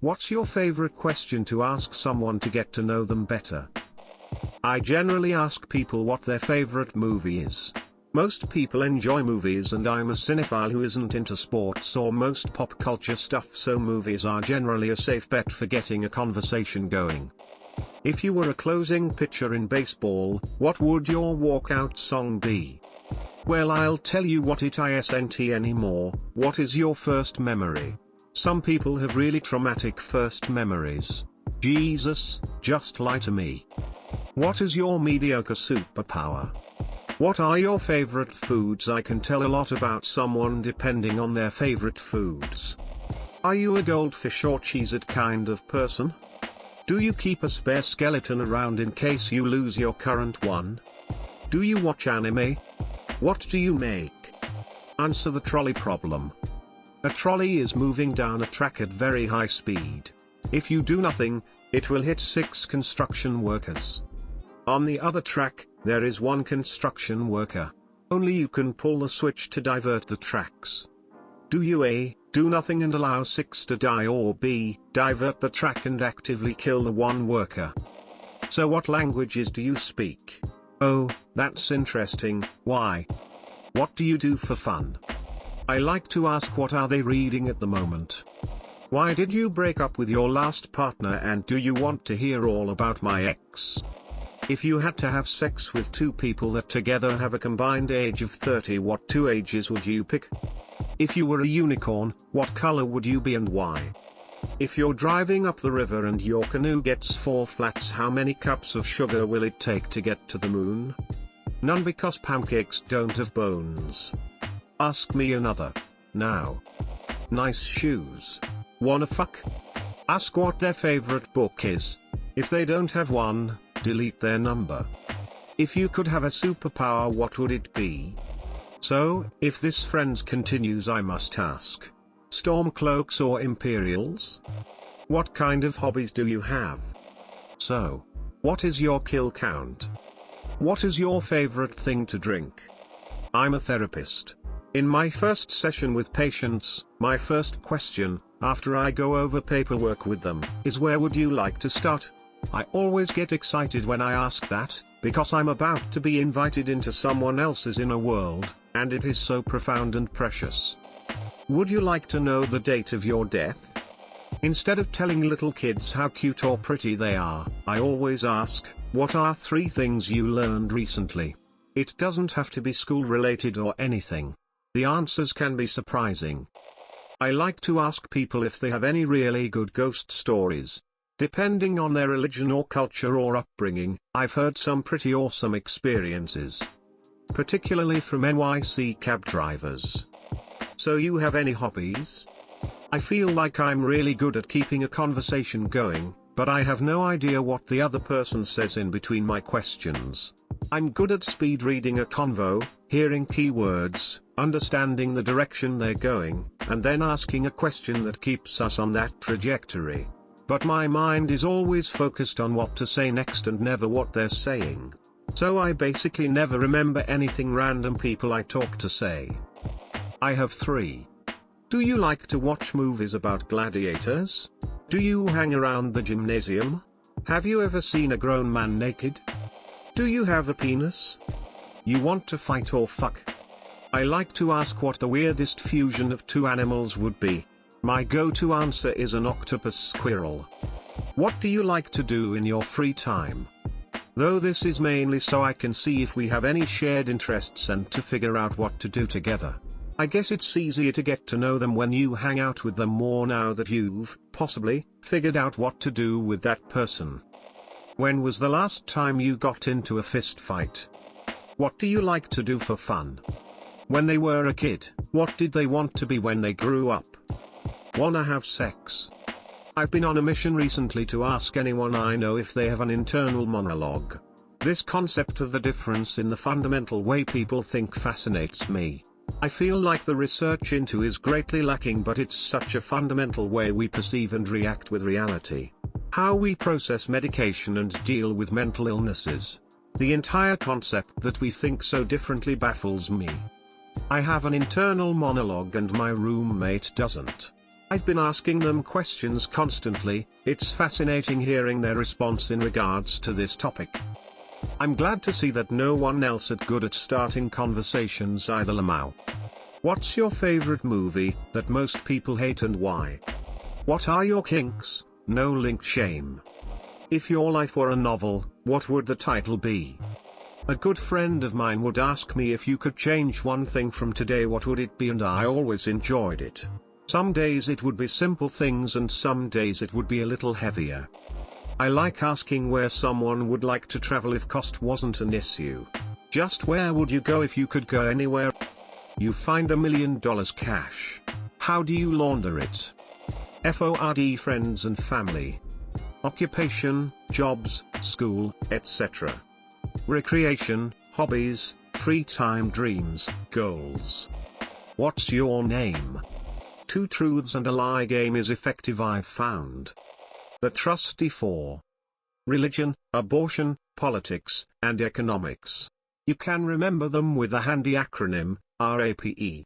What's your favorite question to ask someone to get to know them better? I generally ask people what their favorite movie is. Most people enjoy movies and I'm a cinephile who isn't into sports or most pop culture stuff, so movies are generally a safe bet for getting a conversation going. If you were a closing pitcher in baseball, what would your walkout song be? Well, I'll tell you what it isn't anymore. What is your first memory? Some people have really traumatic first memories. Jesus, just lie to me. What is your mediocre superpower? What are your favorite foods? I can tell a lot about someone depending on their favorite foods. Are you a goldfish or Cheez-It kind of person? Do you keep a spare skeleton around in case you lose your current one? Do you watch anime? What do you make? Answer the trolley problem. A trolley is moving down a track at very high speed. If you do nothing, it will hit 6 construction workers. On the other track, there is 1 construction worker. Only you can pull the switch to divert the tracks. Do you A, do nothing and allow 6 to die, or B, divert the track and actively kill the 1 worker? So what languages do you speak? Oh, that's interesting. Why? What do you do for fun? I like to ask what are they reading at the moment. Why did you break up with your last partner, and do you want to hear all about my ex? If you had to have sex with 2 people that together have a combined age of 30, what 2 ages would you pick? If you were a unicorn, what color would you be and why? If you're driving up the river and your canoe gets 4 flats, how many cups of sugar will it take to get to the moon? None, because pancakes don't have bones. Ask me another. Now. Nice shoes. Wanna fuck? Ask what their favorite book is. If they don't have one, delete their number. If you could have a superpower, what would it be? So, if this Friends continues, I must ask. Stormcloaks or Imperials? What kind of hobbies do you have? So, what is your kill count? What is your favorite thing to drink? I'm a therapist. In my first session with patients, my first question, after I go over paperwork with them, is where would you like to start? I always get excited when I ask that, because I'm about to be invited into someone else's inner world, and it is so profound and precious. Would you like to know the date of your death? Instead of telling little kids how cute or pretty they are, I always ask, what are 3 things you learned recently? It doesn't have to be school related or anything. The answers can be surprising. I like to ask people if they have any really good ghost stories. Depending on their religion or culture or upbringing, I've heard some pretty awesome experiences. Particularly from NYC cab drivers. So you have any hobbies? I feel like I'm really good at keeping a conversation going, but I have no idea what the other person says in between my questions. I'm good at speed reading a convo, hearing keywords, understanding the direction they're going, and then asking a question that keeps us on that trajectory. But my mind is always focused on what to say next and never what they're saying. So I basically never remember anything random people I talk to say. I have 3. Do you like to watch movies about gladiators? Do you hang around the gymnasium? Have you ever seen a grown man naked? Do you have a penis? You want to fight or fuck? I like to ask what the weirdest fusion of 2 animals would be. My go-to answer is an octopus squirrel. What do you like to do in your free time? Though this is mainly so I can see if we have any shared interests and to figure out what to do together. I guess it's easier to get to know them when you hang out with them more now that you've, possibly, figured out what to do with that person. When was the last time you got into a fist fight? What do you like to do for fun? When they were a kid, what did they want to be when they grew up? Wanna have sex? I've been on a mission recently to ask anyone I know if they have an internal monologue. This concept of the difference in the fundamental way people think fascinates me. I feel like the research into is greatly lacking, but it's such a fundamental way we perceive and react with reality. How we process medication and deal with mental illnesses. The entire concept that we think so differently baffles me. I have an internal monologue and my roommate doesn't. I've been asking them questions constantly. It's fascinating hearing their response in regards to this topic. I'm glad to see that no one else is good at starting conversations either. Lamau. What's your favorite movie that most people hate and why? What are your kinks? No link shame. If your life were a novel, what would the title be? A good friend of mine would ask me if you could change one thing from today, what would it be, and I always enjoyed it. Some days it would be simple things and some days it would be a little heavier. I like asking where someone would like to travel if cost wasn't an issue. Just where would you go if you could go anywhere? You find $1 million cash. How do you launder it? FORD friends and family. Occupation, jobs, school, etc. Recreation, hobbies, free time, dreams, goals. What's your name? Two truths and a lie game is effective, I've found. The trusty 4. Religion, abortion, politics, and economics. You can remember them with the handy acronym, RAPE.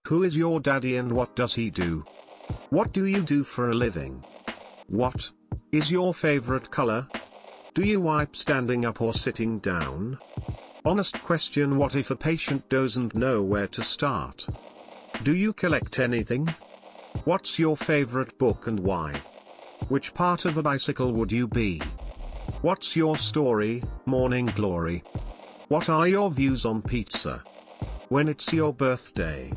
Who is your daddy and what does he do? What do you do for a living? What is your favorite color? Do you wipe standing up or sitting down? Honest question, what if a patient doesn't know where to start? Do you collect anything? What's your favorite book and why? Which part of a bicycle would you be? What's your story, morning glory? What are your views on pizza? When it's your birthday?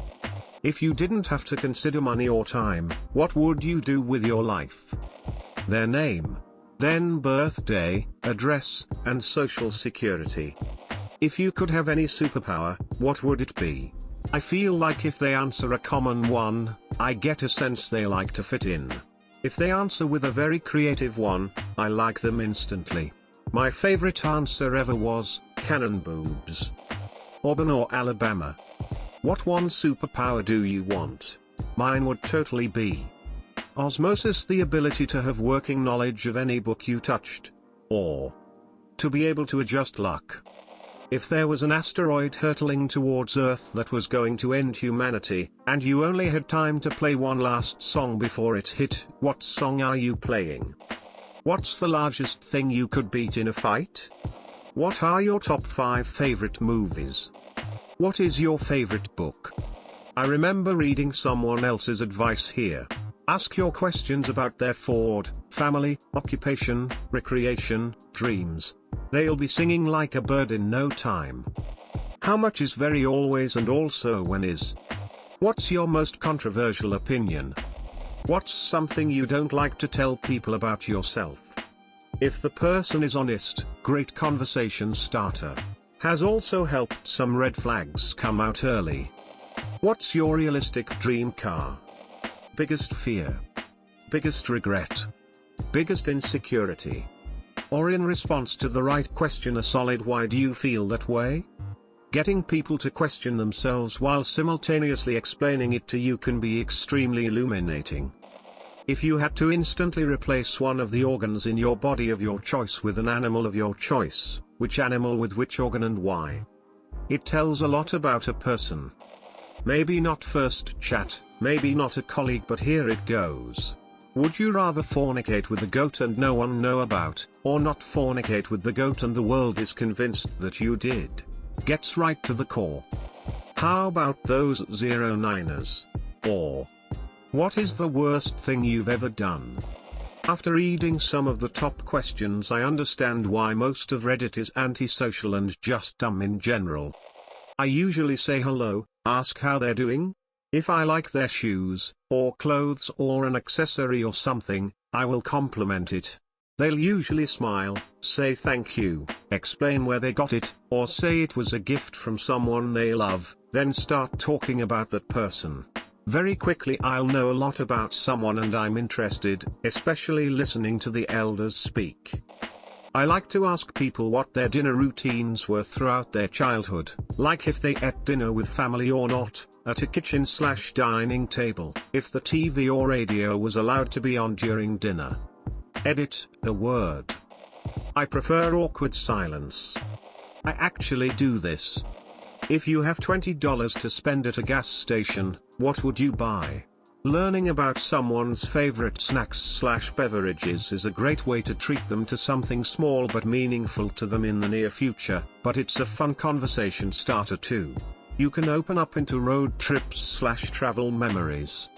If you didn't have to consider money or time, what would you do with your life? Their name, then birthday, address, and social security. If you could have any superpower, what would it be? I feel like if they answer a common one, I get a sense they like to fit in. If they answer with a very creative one, I like them instantly. My favorite answer ever was, cannon boobs. Auburn or Alabama. What one superpower do you want? Mine would totally be osmosis, the ability to have working knowledge of any book you touched. Or to be able to adjust luck. If there was an asteroid hurtling towards Earth that was going to end humanity, and you only had time to play one last song before it hit, what song are you playing? What's the largest thing you could beat in a fight? What are your top 5 favorite movies? What is your favorite book? I remember reading someone else's advice here. Ask your questions about their Ford, family, occupation, recreation, dreams. They'll be singing like a bird in no time. How much is very always and also when is? What's your most controversial opinion? What's something you don't like to tell people about yourself? If the person is honest, great conversation starter. Has also helped some red flags come out early. What's your realistic dream car? Biggest fear? Biggest regret? Biggest insecurity? Or in response to the right question, a solid why do you feel that way? Getting people to question themselves while simultaneously explaining it to you can be extremely illuminating. If you had to instantly replace one of the organs in your body of your choice with an animal of your choice, which animal with which organ and why? It tells a lot about a person. Maybe not first chat, maybe not a colleague, but here it goes. Would you rather fornicate with the goat and no one know about, or not fornicate with the goat and the world is convinced that you did? Gets right to the core. How about those 09ers? Or, what is the worst thing you've ever done? After reading some of the top questions, I understand why most of Reddit is antisocial and just dumb in general. I usually say hello, ask how they're doing. If I like their shoes, or clothes or an accessory or something, I will compliment it. They'll usually smile, say thank you, explain where they got it, or say it was a gift from someone they love, then start talking about that person. Very quickly I'll know a lot about someone and I'm interested, especially listening to the elders speak. I like to ask people what their dinner routines were throughout their childhood, like if they ate dinner with family or not, at a kitchen/dining table, if the TV or radio was allowed to be on during dinner. Edit, a word. I prefer awkward silence. I actually do this. If you have $20 to spend at a gas station, what would you buy? Learning about someone's favorite snacks/beverages is a great way to treat them to something small but meaningful to them in the near future, but it's a fun conversation starter too. You can open up into road trips/travel memories.